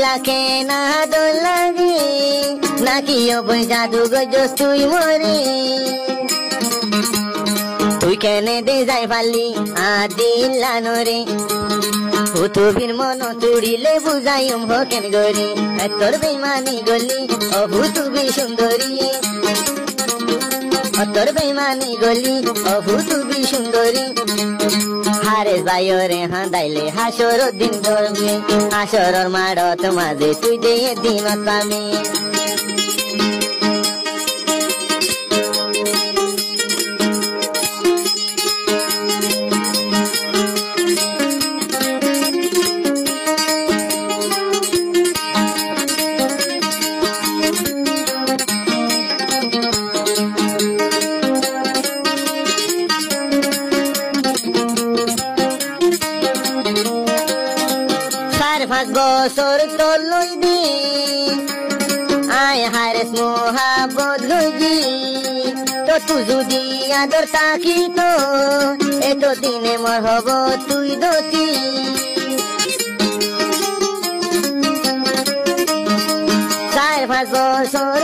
লাখে না দোল লাগে নাকি বই জাদু গজস তুই মরে তুই কেনে দে যাই পালি আদিলানো রে ভূতুবির মন তুড়িলে বুঝাইম হকেন গরি তোর বেমানি গলি ও ভূতুবি সুন্দরী তোর বেমানি গলি ও ভূতুবি সুন্দরী হারে যাইরে হাঁদাইলে হাসর দিন ধরবি হাসরর মাড়ত মাঝে তুই যে দিন পাবি বছর তলই দিন আয় হারেস মোহাবত গজি তো তু যদি আদর তাকি তো এত দিনে মর হব তুই দতি 4-5 বছর